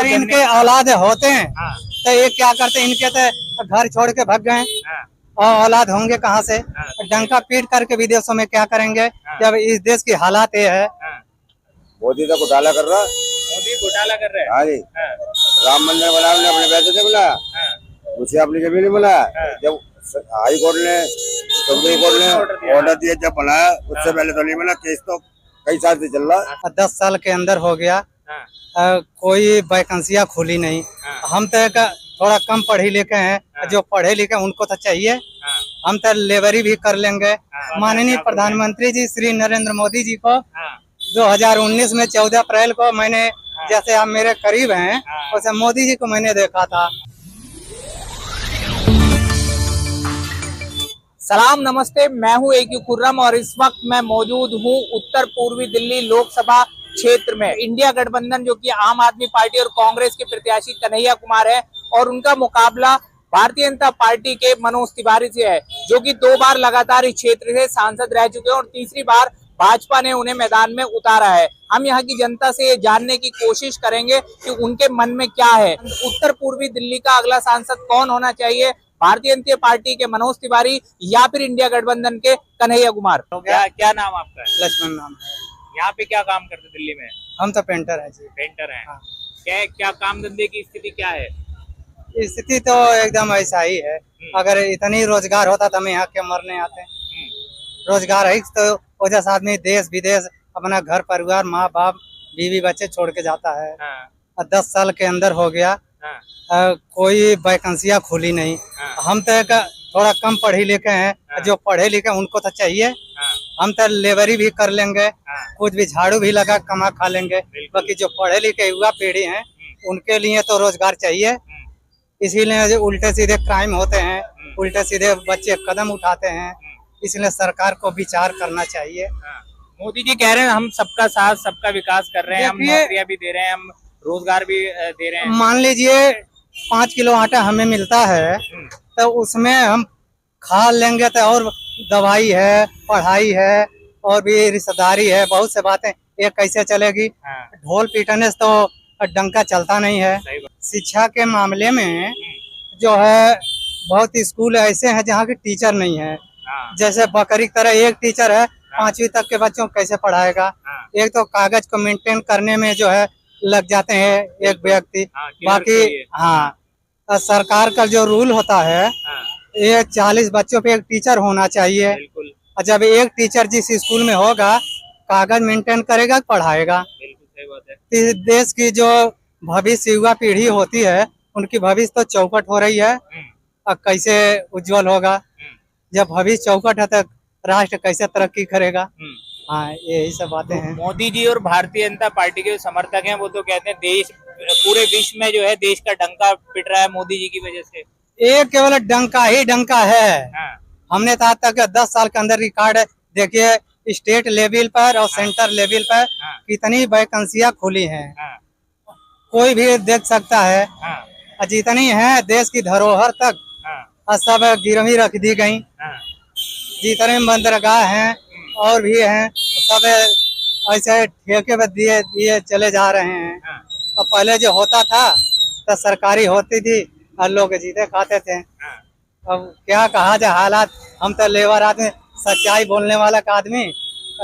अगर इनके औलाद होते हैं तो ये क्या करते हैं, इनके तो घर छोड़ के भाग गए और औलाद होंगे कहाँ से? डंका पीट करके विदेशों में क्या करेंगे जब इस देश की हालात ये है। मोदी तो घोटाला कर रहा है। मोदी घोटाला कर रहे हैं। हाँ जी, राम मंदिर बनाया उन्हें अपने पैसे से बनाया, उसे अपनी जमीन नहीं बनाया। जब हाई कोर्ट ने, सुप्रीम कोर्ट ने ऑर्डर दिया, जब बनाया उससे पहले तो नहीं बना। केस तो कई साल से चल रहा है। 10 साल के अंदर हो गया, कोई वैकेंसियां खुली नहीं। हम तो थोड़ा कम पढ़े लिखे हैं, जो पढ़े लिखे उनको तो चाहिए, हम तो लेबरी भी कर लेंगे। माननीय प्रधानमंत्री जी श्री नरेंद्र मोदी जी को 2019 में 14 अप्रैल को मैंने, जैसे आप मेरे करीब हैं, वैसे मोदी जी को मैंने देखा था। सलाम, नमस्ते, मैं हूं ए.क्यू खुर्रम और इस वक्त मैं मौजूद हूं उत्तर पूर्वी दिल्ली लोकसभा क्षेत्र में। इंडिया गठबंधन जो कि आम आदमी पार्टी और कांग्रेस के प्रत्याशी कन्हैया कुमार है और उनका मुकाबला भारतीय जनता पार्टी के मनोज तिवारी से है, जो कि 2 बार लगातार इस क्षेत्र से सांसद रह चुके हैं और तीसरी बार भाजपा ने उन्हें मैदान में उतारा है। हम यहाँ की जनता से ये जानने की कोशिश करेंगे कि उनके मन में क्या है। उत्तर पूर्वी दिल्ली का अगला सांसद कौन होना चाहिए, भारतीय जनता पार्टी के मनोज तिवारी या फिर इंडिया गठबंधन के कन्हैया कुमार? क्या नाम आपका है? लक्ष्मण नाम है। यहाँ पे क्या काम करते दिल्ली में? हम तो पेंटर है जी। पेंटर है। हाँ। क्या काम धंधे की स्थिति क्या है? स्थिति तो एकदम ऐसा ही है। अगर इतनी रोजगार होता तो हम यहाँ के मरने आते। रोजगार है तो वजह से आदमी देश विदेश अपना घर परिवार माँ बाप बीवी बच्चे छोड़ के जाता है। और 10 साल के अंदर हो गया, कोई वैकेंसियां खुली नहीं। हम तो थोड़ा कम पढ़े लिखे हैं, जो पढ़े लिखे उनको तो चाहिए, हम तो लेबरी भी कर लेंगे, कुछ भी झाड़ू भी लगा कमा खा लेंगे। बाकी जो पढ़े लिखे युवा पीढ़ी हैं उनके लिए तो रोजगार चाहिए। इसीलिए जो उल्टे सीधे क्राइम होते हैं, उल्टे सीधे बच्चे कदम उठाते हैं, इसलिए सरकार को विचार करना चाहिए। मोदी जी कह रहे हैं हम सबका साथ सबका विकास कर रहे हैं, हम नौकरियां भी दे रहे हैं, हम रोजगार भी दे रहे हैं। मान लीजिए 5 किलो आटा हमें मिलता है तो उसमें हम खा लेंगे तो और दवाई है, पढ़ाई है और भी रिश्तेदारी है, बहुत से बातें, ये कैसे चलेगी? ढोल पीटने से तो डंका चलता नहीं है। शिक्षा के मामले में जो है बहुत स्कूल ऐसे हैं जहाँ के टीचर नहीं है। जैसे बकरी की तरह एक टीचर है, 5वीं तक के बच्चों को कैसे पढ़ाएगा? एक तो कागज को मेंटेन करने में जो है लग जाते हैं एक व्यक्ति। बाकी हाँ, सरकार का जो रूल होता है ये 40 बच्चों पे एक टीचर होना चाहिए। और जब एक टीचर जिस स्कूल में होगा कागज मेंटेन करेगा, पढ़ाएगा, देश की जो भविष्य युवा पीढ़ी होती है उनकी भविष्य तो चौपट हो रही है। अब कैसे उज्जवल होगा? जब भविष्य चौपट है तो राष्ट्र कैसे तरक्की करेगा? हाँ, यही सब बातें हैं। मोदी जी और भारतीय जनता पार्टी के समर्थक हैं वो तो कहते हैं देश पूरे विश्व में जो है देश का डंका पिट रहा है मोदी जी की वजह से। ये केवल डंका ही डंका है। हमने तो आज तक 10 साल के अंदर रिकॉर्ड देखिए, स्टेट लेवल पर और सेंटर लेवल पर कितनी वैकेंसियां खुली हैं, कोई भी देख सकता है। जितनी है देश की धरोहर तक सब गिरवी रख दी गई। जितने बंदरगाह हैं और भी हैं सब ऐसे ठेके पर दिए चले जा रहे हैं। और पहले जो होता था तो सरकारी होती थी और लोग जीते खाते थे। अब क्या कहा जाए, हालात, हम तो लेबर आदमी, सच्चाई बोलने वाला का आदमी,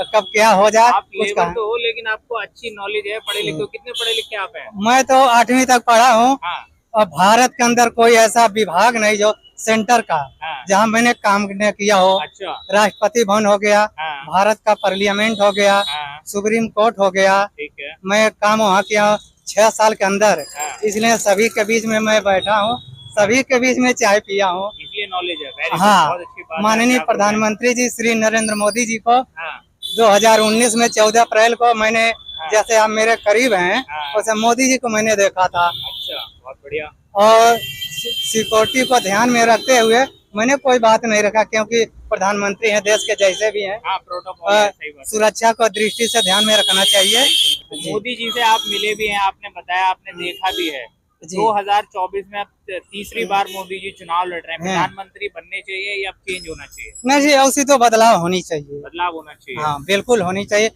कब क्या हो जाए। आप लेबर तो हो लेकिन आपको अच्छी नॉलेज है, पढ़े लिखे हो। कितने पढ़े लिखे आप हैं? मैं तो 8वीं तक पढ़ा हूँ। और भारत के अंदर कोई ऐसा विभाग नहीं जो सेंटर का जहाँ मैंने काम किया हो। अच्छा। राष्ट्रपति भवन हो गया, भारत का पार्लियामेंट हो गया, सुप्रीम कोर्ट हो गया, मैं काम वहाँ किया 6 साल के अंदर। इसलिए सभी के बीच में मैं बैठा हूँ, सभी के बीच में चाय पिया हूँ, इसलिए नॉलेज है। हाँ, माननीय प्रधानमंत्री जी श्री नरेंद्र मोदी जी को 2019 में 14 अप्रैल को मैंने, जैसे आप मेरे करीब हैं, वैसे मोदी जी को मैंने देखा था। अच्छा, बहुत बढ़िया। और सिक्योरिटी को ध्यान में रखते हुए मैंने कोई बात नहीं रखा, क्योंकि प्रधानमंत्री हैं, देश के जैसे भी हैं, सुरक्षा को दृष्टि से ध्यान में रखना चाहिए। मोदी जी से आप मिले भी हैं, आपने बताया, आपने देखा भी है। 2024 में अब तीसरी बार मोदी जी चुनाव लड़ रहे हैं, प्रधानमंत्री बनने चाहिए या चेंज होना चाहिए? नहीं जी, उसी तो बदलाव होनी चाहिए। बदलाव होना चाहिए, हाँ बिल्कुल होनी चाहिए।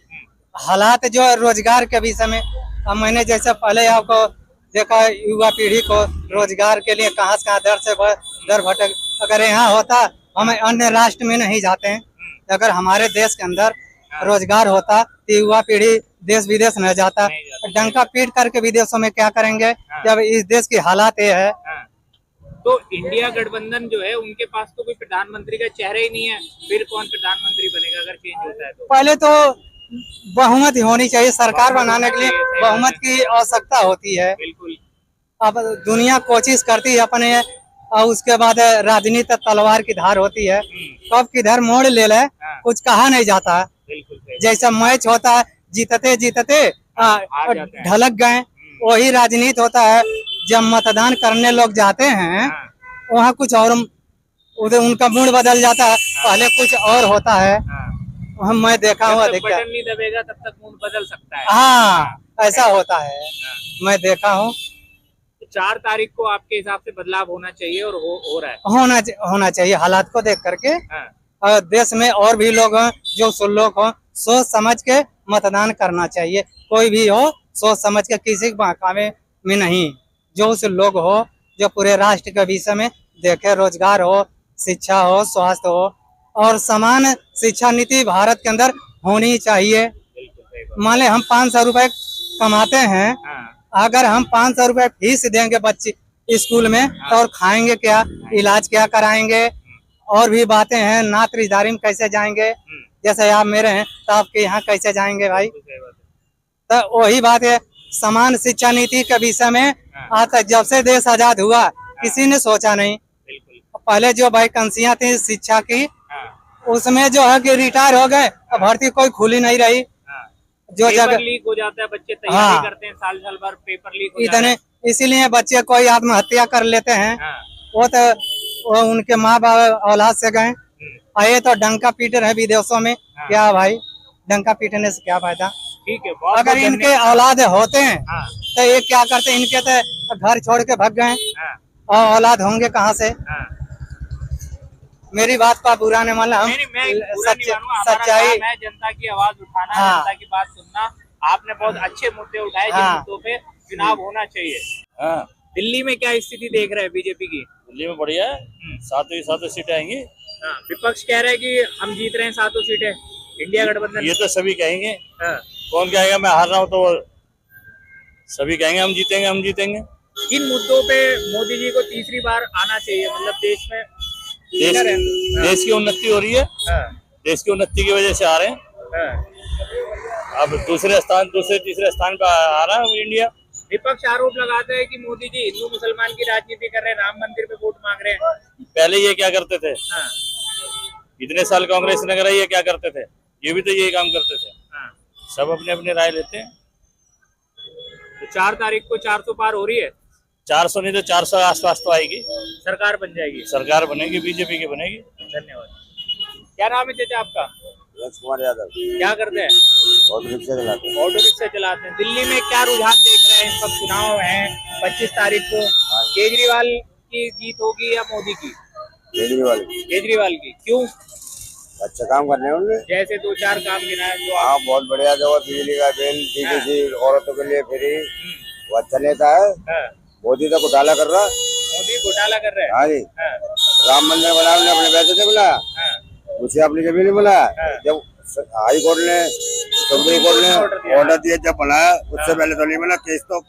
हालात जो रोजगार के विषय में, अब मैंने जैसे पहले आपको देखा युवा पीढ़ी को रोजगार के लिए कहाँ से कहाँ दर भटक, अगर यहाँ होता हम अन्य राष्ट्र में नहीं जाते हैं। अगर हमारे देश के अंदर रोजगार होता तो युवा पीढ़ी देश विदेश न जाता। डंका पीट करके विदेशों में क्या करेंगे जब इस देश की हालात ये है। तो इंडिया गठबंधन जो है उनके पास तो कोई प्रधानमंत्री का चेहरा ही नहीं है, फिर कौन प्रधानमंत्री बनेगा अगर चेंज होता है तो? पहले तो बहुमत होनी चाहिए, सरकार बनाने के लिए बहुमत की आवश्यकता होती है। बिल्कुल। अब दुनिया कोशिश करती है अपने, और उसके बाद राजनीति तलवार की धार होती है, कब किधर मोड़ ले ले कुछ कहा नहीं जाता। बिल्कुल। जैसा मैच होता है जीतते जीतते ढलक गए, वही राजनीति होता है। जब मतदान करने लोग जाते हैं वहाँ कुछ और उधर उनका मूड बदल जाता है, पहले कुछ और होता है। मैं देखा हूँ अधिकतर। बटन नहीं दबेगा तब तक मूड बदल सकता है। हाँ ऐसा होता है, मैं देखा हूँ। 4 तारीख को आपके हिसाब से बदलाव होना चाहिए और हो रहा है? होना चाहिए हालात को देख करके। और देश में और भी लोग हैं जो सुल्लोक हो, सोच समझ के मतदान करना चाहिए। कोई भी हो सोच समझ के, किसी के बहकावे में नहीं। जो उस लोग हो जो पूरे राष्ट्र के विषय में देखे, रोजगार हो, शिक्षा हो, स्वास्थ्य हो, और समान शिक्षा नीति भारत के अंदर होनी चाहिए। मान ले हम 500 रुपए कमाते हैं, अगर हम 500 रुपए फीस देंगे बच्चे स्कूल में तो और खाएंगे क्या, इलाज क्या कराएंगे, और भी बातें हैं। नात रिश्तेदारी में कैसे जाएंगे, जैसे आप मेरे हैं तो आपके यहाँ कैसे जाएंगे भाई। तो वही बात है, समान शिक्षा नीति के विषय में आज तक जब से देश आजाद हुआ किसी ने सोचा नहीं। पहले जो वैकेंसियां थी शिक्षा की, उसमें जो है कि रिटायर हो गए, अब भर्ती कोई खुली नहीं रही। जो जगह लीक हो जाता है, बच्चे तैयारी करते हैं साल भर, पेपर लीक हो जाता है। इतने इसीलिए बच्चे कोई आत्महत्या कर लेते हैं। वो तो वो उनके माँ बाप औलाद से गए, आए तो डंका पीट रहे विदेशों में। क्या भाई, डंका पीटने से क्या फायदा। ठीक है, अगर इनके औलाद होते हैं तो ये क्या करते हैं, इनके तो घर छोड़ के भाग गए, और औलाद होंगे कहाँ से। मेरी बात का बुरा नहीं मानना, हम सच्चाई है जनता की आवाज उठाना, जनता की बात सुनना। आपने बहुत अच्छे मुद्दे उठाए जिन मुद्दों पे चुनाव होना चाहिए। दिल्ली में क्या स्थिति देख रहे हैं बीजेपी की? दिल्ली में बढ़िया है, 7 सीटें आएंगी। विपक्ष कह रहा है कि हम जीत रहे हैं 7 सीटें, इंडिया गठबंधन। ये तो सभी कहेंगे, कौन कहेगा मैं हार रहा हूँ, तो सभी कहेंगे हम जीतेंगे हम जीतेंगे। किन मुद्दों पे मोदी जी को तीसरी बार आना चाहिए, मतलब देश में देश की उन्नति हो रही है, देश की उन्नति की वजह से आ रहे हैं। अब दूसरे तीसरे स्थान पे आ रहा है इंडिया। विपक्ष आरोप लगाते हैं कि मोदी जी हिंदू मुसलमान की राजनीति कर रहे हैं, राम मंदिर पे वोट मांग रहे हैं। पहले ये क्या करते थे? इतने साल कांग्रेस ने करा, ये क्या करते थे? ये भी तो यही काम करते थे। सब अपने अपने राय लेते हैं। तो 4 तारीख को 400 पार हो रही है। 400 नहीं तो 400 आसपास तो आएगी, सरकार बन जाएगी। सरकार बनेगी, बीजेपी की बनेगी। धन्यवाद। क्या नाम है चाचा आपका? कुमार यादव। क्या करते हैं? ऑटो रिक्शा चलाते हैं। ऑटो रिक्शा चलाते हैं। दिल्ली में क्या रुझान देख रहे हैं? इस वक्त चुनाव है 25 तारीख को, केजरीवाल की जीत होगी या मोदी की? केजरीवाल की। क्यों? अच्छा काम करने हैं उन्होंने, जैसे 2-4 काम गिनाए जो। हाँ बहुत बढ़िया, जो बिजली का बिल, डीडीसी औरतों के लिए फ्री, वो अच्छा नेता है। मोदी तो घोटाला कर रहा है। मोदी घोटाला कर रहे हैं। हाँ जी, राम मंदिर बनाया उन्होंने, अपने पैसे से बनाया, उसे अपनी जमीन नहीं बनाया। जब हाई कोर्ट ने, सुप्रीम कोर्ट ने ऑर्डर दिया, जब बनाया उससे पहले तो नहीं बना। केस तो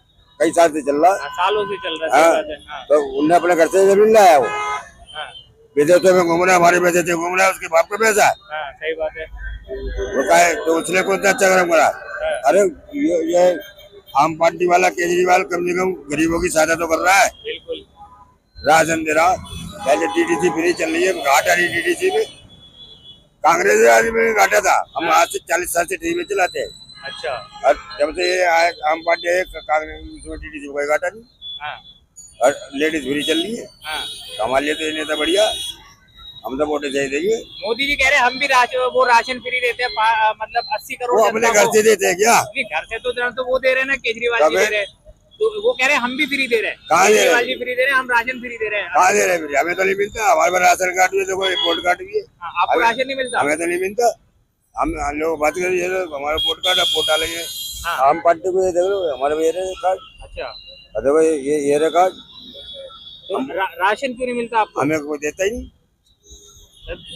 कई साल से चल रहा है, सालों से चल रहा है। तो उन्हें अपने घर से जमीन लाया, वो विदेशों में घूम रहा है, हमारे पैसे से घूम रहा है, उसके बाप का पैसा है। सही बात है। वो का है तो उसने कुछ अच्छा कर्म करा। अरे ये आम पार्टी वाला केजरीवाल कम से कम गरीबों की सहायता तो कर रहा है। बिल्कुल। राशन दे रहा, पहले डीडीसी फ्री चल रही है, घाटा नहीं डीडीसी में। कांग्रेस में घाटा था, हम आज से 40 साल से टीवी चलाते हैं। अच्छा। और जब से ये आम पार्टी है, कांग्रेस में डीडीसी कोई घाटा नहीं, और लेडीज फ्री चल रही है। हमारे लिए तो ये नेता बढ़िया, हम तो वोटे दे देंगे। मोदी जी कह रहे हैं हम भी वो राशन फ्री देते हैं, मतलब 80 करोड़। वो अपने घर से देते हैं क्या? घर से तो वो दे रहे हैं ना, केजरीवाल जी दे रहे हैं। तो वो कह रहे हैं हम भी फ्री दे रहे हैं। कहाँ दे रहे हैं? केजरीवाल जी फ्री दे रहे हैं, हम राशन फ्री दे रहे हैं। कहाँ दे रहे हैं? हमें तो नहीं मिलता। हमारे पास राशन कार्ड भी है, देखो रिपोर्ट कार्ड भी है। आपको राशन नहीं मिलता? हमें तो नहीं मिलता। हम लोग बात करिए, हमारा वोट कार्ड, आप वोट डालेंगे। आम पार्टी को ये देख लो, हमारे भी कार्ड। अच्छा। देखो ये रखा, तो राशन क्यों नहीं मिलता आपको? हमें कोई देता ही नहीं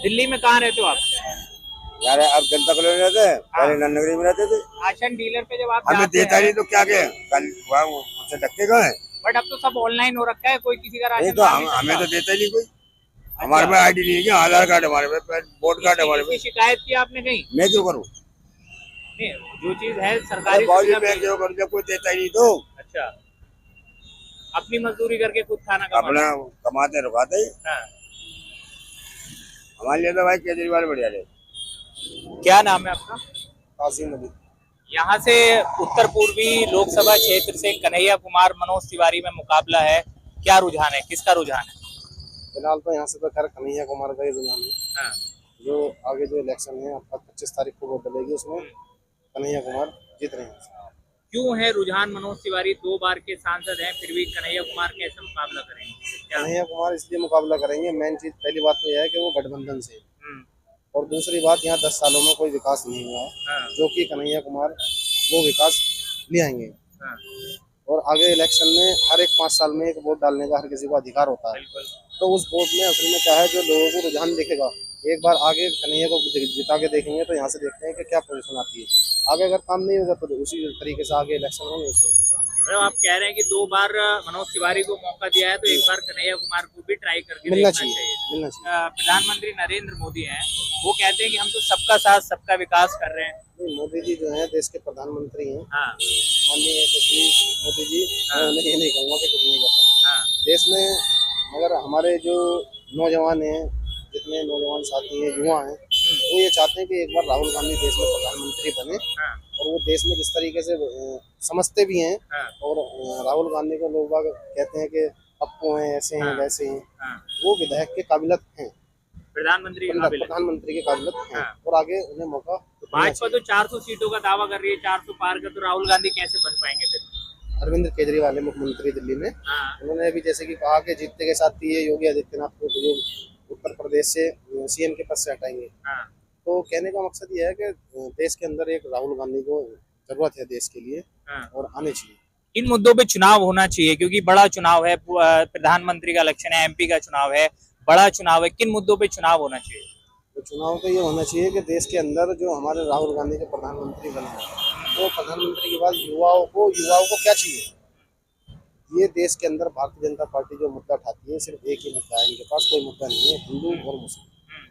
दिल्ली में कहाँ रहते हो आप? यार। अब जनता कॉलोनी रहते हैं, पहले नंदनगरी में रहते थे। राशन डीलर पे जब आप हमें जाते देता हैं, नहीं तो क्या के कल वहाँ उससे धक्के कहाँ है? बट अब तो सब ऑनलाइन हो रखा है, कोई किसी का नहीं राशन तो मांग नहीं हमें तो सकता। देता ही नहीं कोई। हमारे पास आईडी नहीं है क्या? आधार कार्ड हमारे पास, वोट कार्ड हमारे इसकी पास। शिकायत की आपने कहीं? मैं क्यों करूँ? नहीं, जो चीज है सरकारी बावजूद सुविधा मैं पे- क्यों करूँ जब कोई देता ही नहीं तो? अच्छा, अपनी मजदूरी करके खुद खाना कमाना। अपना कमाते रुकाते ही। हाँ। हमारे लिए तो भाई केजरीवाल बढ़िया रहे। क्या नाम है आपका? कासिम अली। यहाँ से उत्तर पूर्वी लोकसभा क्षेत्र से कन्हैया कुमार मनोज तिवारी में मुकाबला है। क्या रुझान है, किसका रुझान है? फिलहाल तो यहाँ से तो खैर कन्हैया कुमार का ही रुझान है। हाँ। जो आगे जो इलेक्शन है आपका 25 तारीख को वोट डलेगी, उसमें कन्हैया कुमार जीत रहे हैं। क्यों है रुझान? मनोज तिवारी 2 बार के सांसद हैं, फिर भी कन्हैया कुमार कैसे मुकाबला करेंगे? क्या? कन्हैया कुमार इसलिए मुकाबला करेंगे, मेन चीज पहली बात तो यह है कि वो गठबंधन से है। हम्म, और दूसरी बात, यहाँ 10 सालों में कोई विकास नहीं हुआ है, हाँ, जो कि कन्हैया कुमार वो विकास ले आएंगे। हाँ, और आगे इलेक्शन में हर एक 5 साल में एक वोट डालने का हर किसी को अधिकार होता है। बिल्कुल। तो उस वोट में असल में क्या है, जो लोगों को रुझान दिखेगा, एक बार आगे कन्हैया को जिता के देखेंगे तो यहाँ से देखते हैं कि क्या पोजीशन आती है। आगे अगर काम नहीं होगा तो उसी तरीके से आगे इलेक्शन होंगे उसमें। मतलब आप कह रहे हैं कि 2 बार मनोज तिवारी को मौका दिया है, तो एक बार कन्हैया कुमार को भी ट्राई करके मिलना देखना चाहिए, मिलना चाहिए। प्रधानमंत्री नरेंद्र मोदी हैं, वो कहते हैं कि हम तो सबका साथ सबका विकास कर रहे हैं। नहीं, मोदी जी जो है देश के प्रधानमंत्री हैं, हाँ, माननीय यशस्वी मोदी जी। मैं उन्हें ये नहीं कहूँगा कि कुछ नहीं कर रहे हाँ, देश में। मगर हमारे जो नौजवान हैं, जितने नौजवान साथी हैं, युवा हैं, वो ये चाहते हैं कि एक बार राहुल गांधी देश में प्रधानमंत्री बने। हाँ, और वो देश में जिस तरीके से समझते भी हैं, हाँ, और राहुल गांधी को लोग बाग कहते हैं कि पप्पू हैं, ऐसे हैं, हाँ। वैसे हैं, हाँ। वो विधायक के काबिलियत हैं, प्रधानमंत्री के काबिल है। प्रधानमंत्री के काबिलियत हैं। हाँ। और आगे उन्हें मौका देना भाजपा तो 400 सीटों का दावा कर रही है, 400 पार का, तो राहुल गांधी कैसे बन पाएंगे फिर? चाहिए। अरविंद केजरीवाल है मुख्यमंत्री दिल्ली में। हाँ, उन्होंने अभी जैसे कि कहा कि जीतने के साथ ही ये योगी आदित्यनाथ को जो उत्तर प्रदेश से सीएम के पद से हटाएंगे। हाँ, तो कहने का मकसद ये है कि देश के अंदर एक राहुल गांधी को जरूरत है देश के लिए, हाँ। और आने चाहिए। इन मुद्दों पे चुनाव होना चाहिए, क्योंकि बड़ा चुनाव है, प्रधानमंत्री का इलेक्शन है, एमपी का चुनाव है, बड़ा चुनाव है। किन मुद्दों पे चुनाव होना चाहिए? तो चुनाव तो ये होना चाहिए कि देश के अंदर जो हमारे राहुल गांधी के प्रधानमंत्री बने हैं, तो प्रधानमंत्री के बाद युवाओं को क्या चाहिए? ये देश के अंदर भारतीय जनता पार्टी जो मुद्दा उठाती है, सिर्फ एक ही मुद्दा है इनके पास, कोई मुद्दा नहीं है हिंदू और मुस्लिम,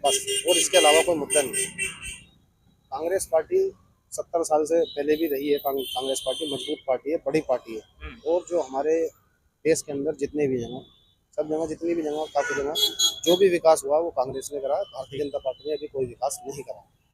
बस। और इसके अलावा कोई मुद्दा नहीं है। कांग्रेस पार्टी 70 साल से पहले भी रही है। कांग्रेस पार्टी मजबूत पार्टी है, बड़ी पार्टी है। और जो हमारे देश के अंदर जितने भी जगह, सब जगह, जितनी भी जगह, काफी जगह जो भी विकास हुआ वो कांग्रेस ने करा। भारतीय जनता पार्टी ने अभी कोई विकास नहीं करा।